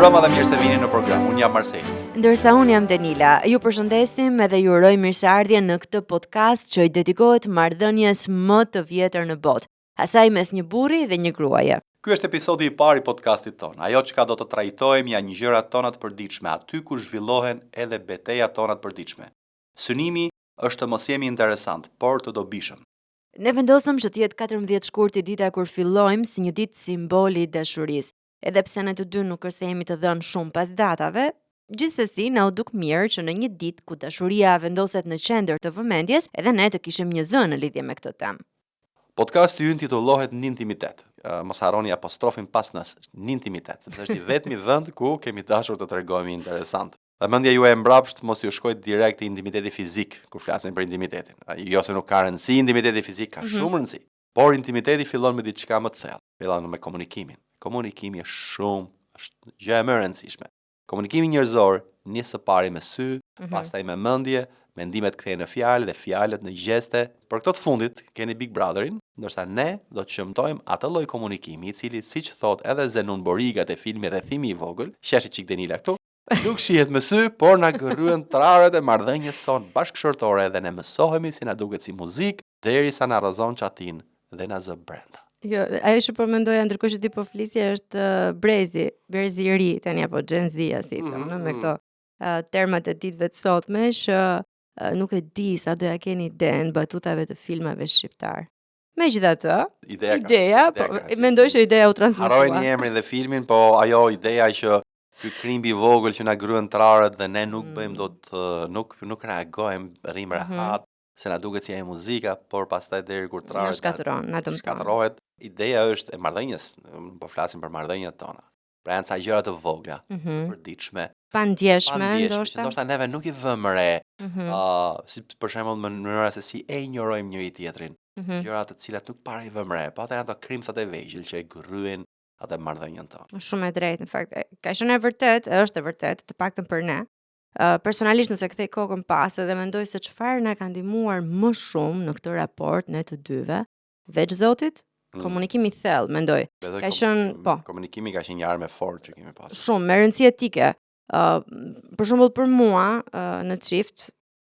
Mirëmbrëma dhe mirë se vini në program. Unë jam Marseli. Ndërsa unë jam Denila. Ju përshëndesim edhe ju uroj mirëseardhje në këtë podcast që i dedikohet marrëdhënies më të vjetër në botë, asaj mes një burri dhe një gruaje. Ky është episodi i parë i podcastit ton. Ajo çka do të trajtojmë janë gjërat tona të përditshme, aty ku zhvillohen edhe betejat tona të përditshme. Synimi është të mos jemi interesant, por të dobishëm. Ne vendosëm që të jetë 14 shkurti dita kur fillojmë si një ditë simboli i dashurisë. Edhe pse ne të dy nuk kërcehemi të dhënë shumë pas datave, gjithsesi na u duk mirë që në një ditë ku dashuria vendoset në qendër të vëmendjes, edhe ne të kishim një zë në lidhje me këtë temë. Podcasti ynë titullohet Në intimitet. Mos harroni apostrofin pas nës, në intimitet, sepse është i vetmi vend ku kemi dashur të tregojmë interesant. Dhe mendja juaj e mbrapsht mos ju shkojë direkt te intimiteti fizik kur flasim për intimitetin. Jo se nuk ka rëndësi intimiteti fizik, ka shumë rëndësi. Por intimiteti fillon me diçka më të thellë. Fillon me komunikimin. Komunikimi është gjë e më e rëndësishme. Komunikimi njerëzor nis së pari me sy, pastaj me mendje, mendimet kthehen në fjalë dhe fjalët në gjeste. Për këtë të fundit keni Big Brotherin, ndërsa ne do të shëmtojmë atë lloj komunikimi i cili siç thot edhe Zenon Boriga te filmi Rrethimi i vogël, sheshi çik Denila këtu, nuk shihet me sy, por na gërryen traret e marrëdhënies son bashkëshortore dhe ne mësohemi si na duket si muzikë derisa na rrezon çatin dhe na zë brenda. Jo, ajo që po mendoja ndërkohë që ti po flisje është berzi i ri tani apo Gen Z si thonë, me këto termat e ditëve të sotme që nuk e di sa do ja keni idenë batutave të filmave shqiptar. Megjithatë, ideja mendoj që ideja u transmetua. Harrojeni emrin dhe filmin, po ajo ideja që ky krimbi i vogël që na gryen traret dhe ne nuk bëjmë dot nuk reagojmë rrim rehat, se na duket si ajo muzika, por pastaj deri kur traret na shkatërrohet. Ideja është e marrëdhënies, po flasim për marrëdhëniet tona. Pra janë ca gjëra të vogla, të përditshme, pandjeshme, ndoshta neve nuk i vëmë re. Si për shembull në mënyra se si e injorojmë njëri tjetrin. Gjëra të cilat nuk para i vëmë re, po ata janë ato krimcat e vegjël që e gërryen atë marrëdhënien tonë. Shumë e drejtë në fakt. Ka qenë e vërtet, është e vërtet, të paktën për ne. Personalisht nëse kthej kokën pas dhe mendoj se çfarë na ka ndihmuar më shumë në këtë raport ne të dyve, veç Zotit, komunikimi i thellë, mendoj. Ka qenë, komunikimi ka qenë një armë e fortë që kemi pasur. Shumë me rëndësi etike. Për shembull për mua në çift,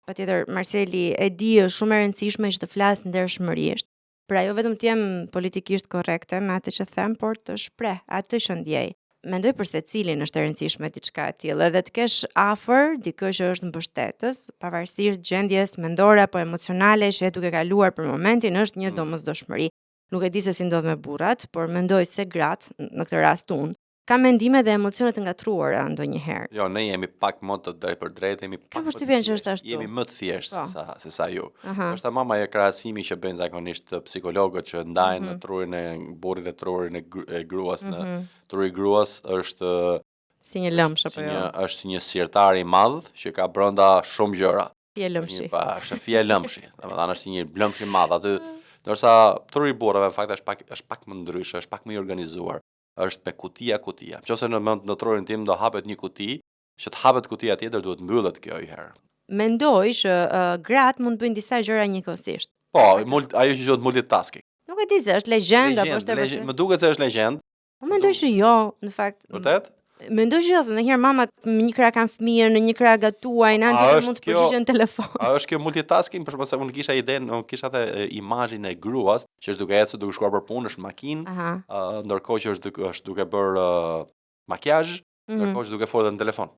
patjetër Marseli e di është shumë e rëndësishme që të flas ndershmërisht. Pra jo vetëm të jem politikisht korrekte me atë që them, por të shpreh atë që ndjej. Mendoj për secilin është e rëndësishme diçka e tillë, edhe të kesh afër dikë që është mbështetës, pavarësisht gjendjes mendore apo emocionale që e duke kaluar për momentin, është një domosdoshmëri. Nuk e di se si ndodh me burrat, por mendoj se gratë, në këtë rast unë, ka mendime dhe emocione të ngatruara ndonjëherë. Jo, ne jemi pak më të drejtë, jemi pak. Ka përshtypjen që është ashtu. Jemi më të thjeshtë se sa ju. Është mama e krahasimi që bëjnë zakonisht psikologët që ndajnë në trurin e burrit dhe trurin e gruas në truri i gruas është si një lëmsh apo jo? Është si një sirtar i madh që ka brenda shumë gjëra. Fije lëmshi. Është fije lëmshi. Domethënë është një lëmsh i madh aty. Ndërsa truri i burrave në fakt është pak më ndryshe, është pak më i organizuar. Është me kutia. Nëse në trurin tim do hapet një kuti, që të hapet kutia tjetër duhet mbyllet kjo i herë. Mendoj që gratë mund të bëjnë disa gjëra njëkohësisht. Po, ajo që quhet multitasking. Nuk e di se është legjend apo është e vërtetë. Më duket se është legjend. Mendoj që jo, në fakt. Vërtet? Mendoj që jo, se ndonjëherë mamat në një krah kanë fëmijën, në një krah gatuajnë, anë mund të përgjigjen në telefon. A është kjo multitasking? Për shembull, se unë kisha idenë, unë kisha atë imazhin e gruas që është duke ecur, duke shkuar për punë, është makinë, ndërkohë që është duke bër makijazh, ndërkohë që duke folur në telefon.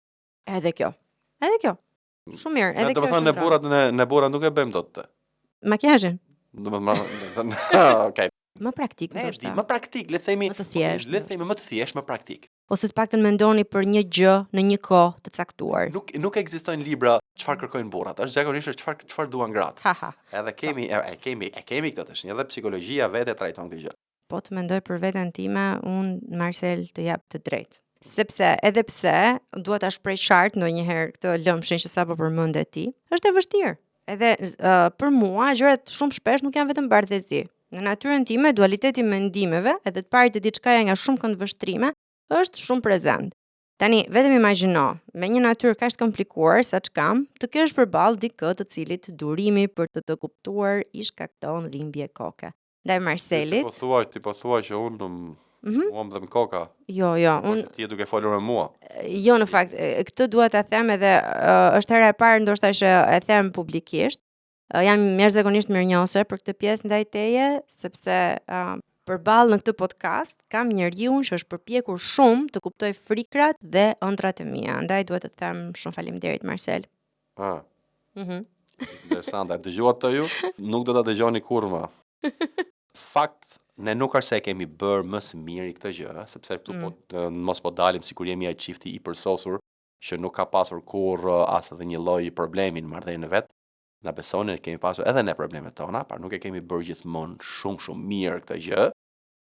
Edhe kjo. Shumë mirë, edhe kjo. Do të thonë ne burrat nuk e bëjmë dot të. Makijazhin. Okej. Më praktik, ndoshta. Më praktik, le të themi më të thjesht, më praktik. Ose të paktën mendoni për një gjë në një kohë të caktuar. Nuk ekzistojnë libra çfarë kërkojnë burrat. Është zakonisht çfarë duan gratë. Edhe kemi këtë tash, edhe psikologjia vetë trajton këtë gjë. Po të mendoj për veten time, unë Marsel të jap të drejtë. Sepse edhe pse dua ta shpreh qartë ndonjëherë këtë lëmshin që sapo përmendë ti, është e vështirë. Edhe për mua gjërat shumë shpesh nuk janë vetëm bardhëzi. Në natyrën time, dualiteti mendimeve, edhe të parit e diçkaja nga shumë këndvështrime, është shumë prezent. Tani, vetëm imagjino, me një natyrë kaq të komplikuar sa ç'kam, të kesh përballë dikë të cilit durimi për të kuptuar i shkakton dhimbje koke. Ndaj Marselit. Ti po thuaj që unë Mua më dhe më koka. Jo, Unë ti e duke folur me mua. Jo, në fakt, këtë dua ta them edhe është hera e parë ndoshta që e them publikisht. Jam mjeshtëzakonisht mirënjohëse për këtë pjesë ndaj teje, sepse përballë në këtë podcast kam njeriu që është përpjekur shumë të kuptoj frikrat dhe ëndrat e mia. Andaj duhet të them shumë faleminderit Marcel. Interesant, e dëgjuat të ju? Nuk do ta dëgjoni kurrë më. Fakt, ne nuk është se kemi bërë më së miri këtë gjë, sepse këtu mos po dalim sikur jemi ai çifti i përsosur që nuk ka pasur kurrë as edhe një lloj problemi në marrëdhënien e vet. Na besoni ne kemi pasur edhe ne problemet tona, por nuk e kemi bërë gjithmonë shumë mirë këtë gjë.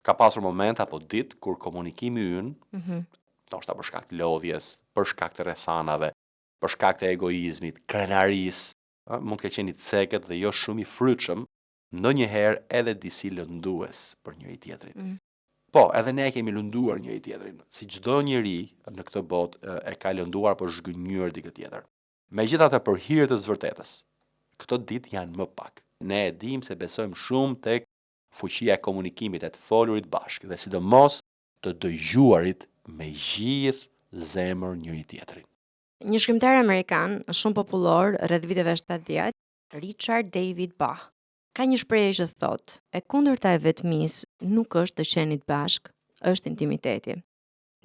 Ka pasur momente apo ditë kur komunikimi ynë, ndoshta për shkak të lodhjes, për shkak të rrethanave, për shkak të egoizmit, krenarisë, mund të qenë i cekët dhe jo shumë i frytshëm, ndonjëherë edhe disi lëndues për njëri tjetrin. Po, edhe ne kemi lënduar njëri tjetrin, si çdo njeri në këtë botë e ka lënduar për zhgënjur dikë tjetër. Megjithatë për hir të vërtetës, këto ditë janë më pak. Ne e dimë se besojmë shumë tek fuqia e komunikimit, e të folurit bashkë dhe sidomos të dëgjuarit me gjithë zemër njëri tjetrin. Një shkrimtar amerikan shumë popullor rreth viteve 70, Richard David Bach, ka një shprehje që thotë: e kundërta e vetmisë nuk është të qenit bashk, është intimiteti.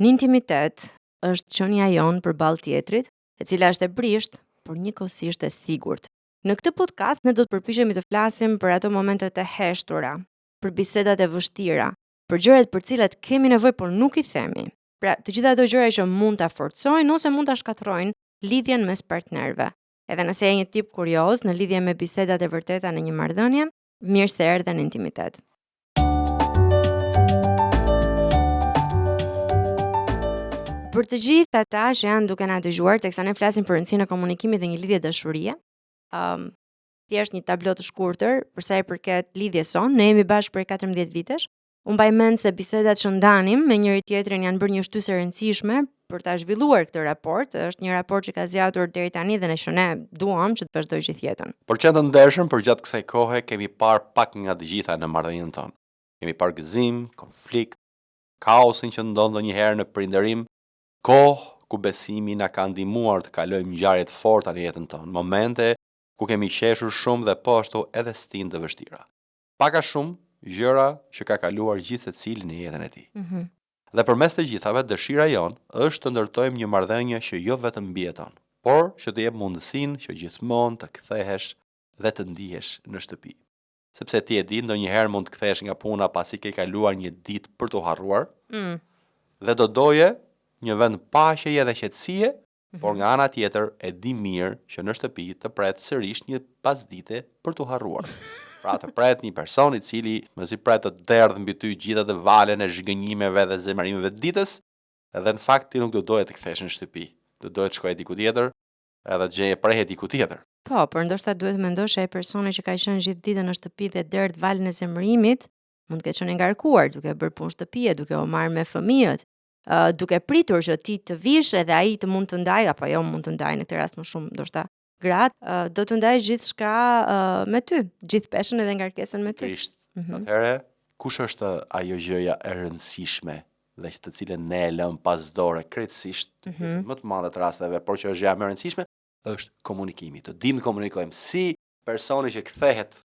Në intimitet është qenia jonë përballë tjetrit, e cila është e brisht, por njëkohësisht e sigurt. Në këtë podcast ne do të përpiqemi të flasim për ato momentet e heshtura, për bisedat e vështira, për gjërat për cilat kemi nevojë por nuk i themi. Pra, të gjitha ato gjëra që mund ta forcojnë ose mund ta shkatërrojnë lidhjen mes partnerëve. Edhe nëse je një tip kurioz në lidhje me bisedat e vërteta në një marrëdhënie, mirë se erdhe në intimitet. Për të gjithë ata që janë duke na dëgjuar, teksa ne flasim për rëndësinë e komunikimit dhe një lidhje dashurie, thjesht një tablo të shkurtër për sa i përket lidhjes son. Ne jemi bashkë për 14 vitesh. Unë mbaj mend se bisedat që ndanim me njëri tjetrin janë bërë një shtysë e rëndësishme për ta zhvilluar këtë raport. Është një raport që ka zgjatur deri tani dhe ne duam që të vazhdojë gjithë jetën. Për qenë të ndershëm, për gjatë kësaj kohe kemi parë pak nga të gjitha në marrëdhënien tonë. Kemi parë gëzim, konflikt, kaosin që ndodh ndonjëherë në prindërim, kohë ku besimi na ka ndihmuar të kalojmë ngjarje të forta në jetën tonë, momente ku kemi qeshur shumë dhe po ashtu edhe stin të vështira. Pak a shumë gjëra që ka kaluar gjithë secili në jetën e tij. Dhe përmes të gjithave, dëshira jonë është të ndërtojmë një marrëdhënie që jo vetëm mbijeton, por që të jep mundësinë që gjithmonë të kthehesh dhe të ndihesh në shtëpi. Sepse ti e di, ndonjëherë mund të kthehesh nga puna pasi ke kaluar një ditë për të harruar, dhe do doje një vend paqeje dhe qetësie, por nga ana tjetër e di mirë që në shtëpi të pret sërish një pasdite për të harruar. Pra të pret një person i cili mezi pret të derdh mbi ty gjithë atë valen e zhgënjimeve dhe zemërimeve të ditës, edhe në fakt ti nuk do doje të kthesh në shtëpi. Do doje të shkoje diku tjetër, edhe të gjeje prehje diku tjetër. Po, por ndoshta duhet mendosh ai personi që ka qenë gjithë ditën në shtëpi dhe derdh valen e zemërimit, mund të ketë qenë ngarkuar duke bërë punë shtëpie, duke u marrë me fëmijët, duke pritur që ti të vish edhe ai të mund të ndaj, apo jo mund të ndaj në këtë rast më shumë ndoshta gratë, do të ndaj gjithçka me ty, gjithë peshën edhe ngarkesën me ty. Krisht. Atëherë, kush është ajo gjëja e rëndësishme dhe të cilën ne e lëm pas dore krejtësisht, më të madhe të rasteve, por që është gjëja më e rëndësishme, është komunikimi. Të dimë të komunikojmë si personi që kthehet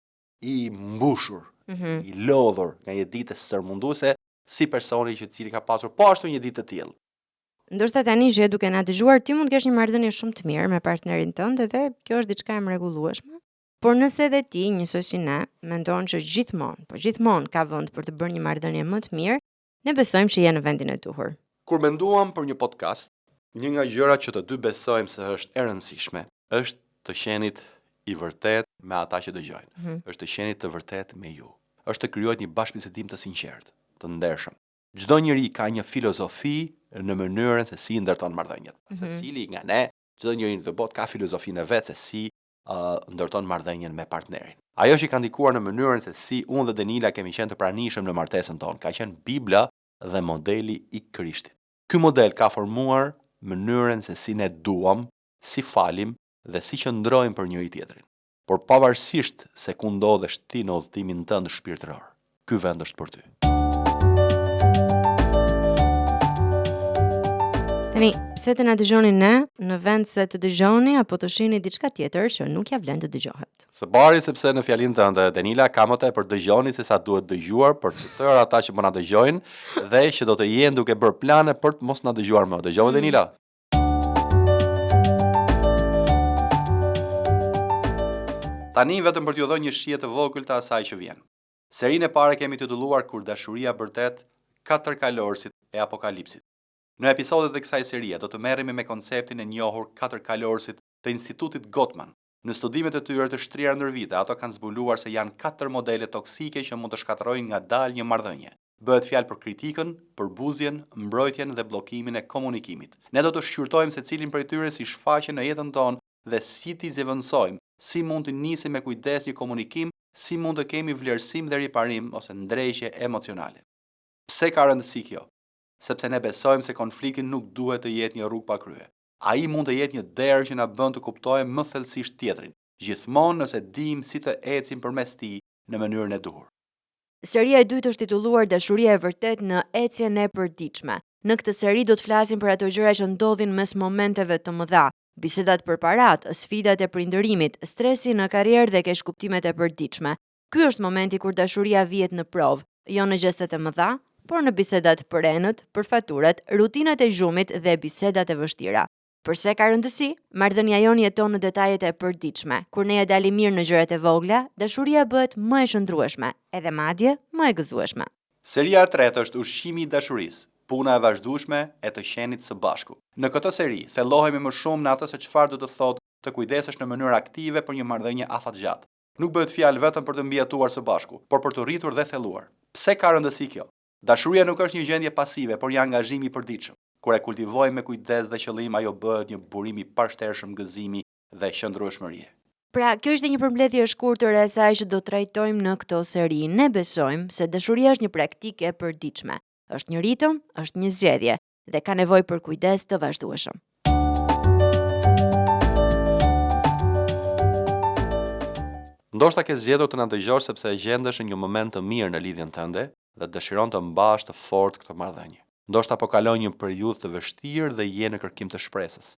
i mbushur, i lodhur nga një ditë stërmunduese, si personi që cili ka pasur po ashtu një ditë të tillë. Ndoshta tani që duke na dëgjuar ti mund të kesh një marrëdhënie shumë të mirë me partnerin tënd dhe kjo është diçka e mrekullueshme. Por nëse edhe ti, njësoj si ne, mendon që gjithmonë ka vend për të bërë një marrëdhënie më të mirë, ne besojmë që je në vendin e duhur. Kur menduam për një podcast, një nga gjërat që të dy besojmë se është e rëndësishme, është të qenit i vërtet me ata që dëgjojnë. Është të qenit të vërtet me ju. Është të krijohet një bashkëbisedim të sinqertë, të ndershëm. Çdo njeri ka një filozofi në mënyrën se si ndërton marrëdhëniet. Secili nga ne, çdo njeri në këtë botë ka filozofinë e vet se si ndërton marrëdhënien me partnerin. Ajo që ka ndikuar në mënyrën se si unë dhe Denila kemi qenë të pranishëm në martesën tonë, ka qenë Bibla dhe modeli i Krishtit. Ky model ka formuar mënyrën se si ne duam, si falim dhe si qëndrojmë për njëri tjetrin. Por pavarësisht se ku ndodhesh ti në udhëtimin tënd shpirtëror, ky vend është për ty. Tani, pse të na dëgjoni ne, në vend se të dëgjoni apo të shihni diçka tjetër që nuk ja vlen të dëgjohet? Së bari sepse në fjalinë tënde, Denila, ka më tepër dëgjoni se sa duhet dëgjuar për të tërë ata që më na dëgjojnë dhe që do të jenë duke bërë plane për të mos na dëgjuar më. Dëgjove Denila? Tani vetëm për t'ju dhënë një shije të vogël të asaj që vjen. Serinë e parë kemi titulluar Kur dashuria vërtet, katër kalorësit e apokalipsit. Në episodet e kësaj serie do të merremi me konceptin e njohur katër kalorësit të Institutit Gottman. Në studimet e tyre të shtrira ndër vite, ato kanë zbuluar se janë katër modele toksike që mund të shkatërrojnë ngadalë një marrëdhënie. Bëhet fjalë për kritikën, përbuzjen, mbrojtjen dhe bllokimin e komunikimit. Ne do të shqyrtojmë se cilin prej tyre si shfaqen në jetën tonë dhe si t'i zëvendësojmë, si mund të nisim me kujdes një komunikim, si mund të kemi vlerësim dhe riparim ose ndrejshje emocionale. Pse ka rëndësi kjo? Sepse ne besojmë se konflikti nuk duhet të jetë një rrugë pa krye. Ai mund të jetë një derë që na bën të kuptojmë më thellësisht tjetrin, gjithmonë nëse dimë si të ecim përmes tij në mënyrën e duhur. Seria e dytë është titulluar Dashuria e vërtet në ecjen e përditshme. Në këtë seri do të flasim për ato gjëra që ndodhin mes momenteve të mëdha, bisedat përparat, sfidat e prindërimit, stresi në karrierë dhe keq kuptimet e përditshme. Ky është momenti kur dashuria vihet në provë, jo në gjestet e mëdha, por në bisedat për enët, për faturat, rutinat e zhumit dhe bisedat e vështira. Përse ka rëndësi? Marrëdhënia jonë jeton në detajet e përditshme. Kur ne ja dalim mirë në gjërat e vogla, dashuria bëhet më e shndrueshme, edhe madje më e gëzueshme. Seria e tretë është Ushqimi i dashurisë, puna e vazhdueshme e të qenit së bashku. Në këtë seri thellohemi më shumë në atë se çfarë do të thotë të kujdesesh në mënyrë aktive për një marrëdhënie afatgjatë. Nuk bëhet fjalë vetëm për të mbijetuar së bashku, por për të rritur dhe thelluar. Pse ka rëndësi kjo? Dashuria nuk është një gjendje pasive, por një angazhim i përditshëm. Kur e kultivojmë me kujdes dhe qëllim, ajo bëhet një burim i pashtershëm gëzimi dhe qëndrueshmërie. Pra, kjo është një përmbledhje e shkurtër e asaj që do të trajtojmë në këtë seri. Ne besojmë se dashuria është një praktikë e përditshme. Është një ritëm, është një zgjedhje dhe ka nevojë për kujdes të vazhdueshëm. Ndoshta ke zgjedhur të na dëgjosh sepse e gjendesh në një moment të mirë në lidhjen tënde dhe dëshiron të mbash të fortë këtë marrëdhënie. Ndoshta po kalon një periudhë të vështirë dhe je në kërkim të shpresës,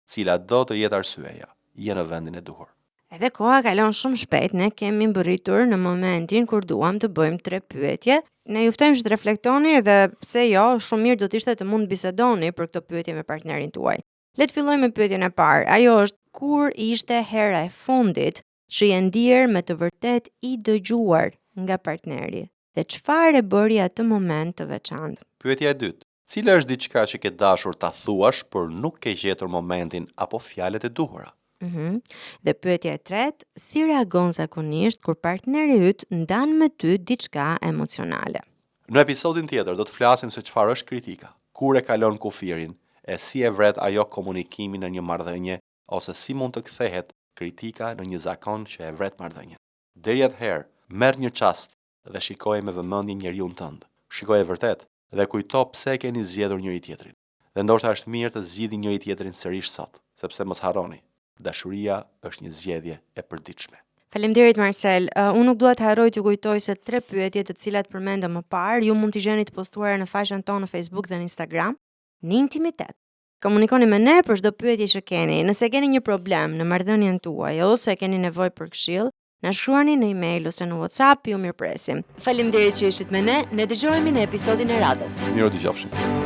cila do të jetë arsyeja, je në vendin e duhur. Edhe koha kalon shumë shpejt, ne kemi mbërritur në momentin kur duam të bëjmë 3 pyetje. Ne juftojmë që të reflektoni dhe pse jo, shumë mirë do të ishte të mund bisedoni për këtë pyetje me partnerin tuaj. Le të fillojmë me pyetjen e parë. Ajo është: kur ishte hera e fundit që je ndier me të vërtet i dëgjuar nga partneri? Dhe çfarë e bëri atë moment të veçantë? Pyetja e dytë: cila është diçka që ke dashur ta thuash, por nuk ke gjetur momentin apo fjalët e duhura? Dhe pyetja e tretë: si reagon zakonisht kur partneri yt ndan me ty diçka emocionale? Në episodin tjetër do të flasim se çfarë është kritika, kur e kalon kufirin, e si e vret ajo komunikimin në një marrëdhënie ose si mund të kthehet kritika në një zakon që e vret marrëdhënien. Deri atëherë, merr një çast dhe shikoje me vëmendje njeriun tënd. Shikoje vërtet dhe kujto pse keni zgjedhur njëri tjetrin. Dhe ndoshta është mirë të zgjidhni njëri tjetrin sërish sot, sepse mos harroni, dashuria është një zgjedhje e përditshme. Faleminderit Marcel. Unë nuk dua të harroj t'ju kujtoj se 3 pyetje të cilat përmendëm më parë, ju mund t'i gjeni të postuara në faqen tonë në Facebook dhe në Instagram, në intimitet. Komunikoni me ne për çdo pyetje që keni. Nëse keni një problem në marrëdhënien tuaj ose keni nevojë për këshill, na shkruani në email ose në WhatsApp, ju mirëpresim. Faleminderit që ishit me ne dëgjohemi në episodin e radhës. Mirë dëgjofshim.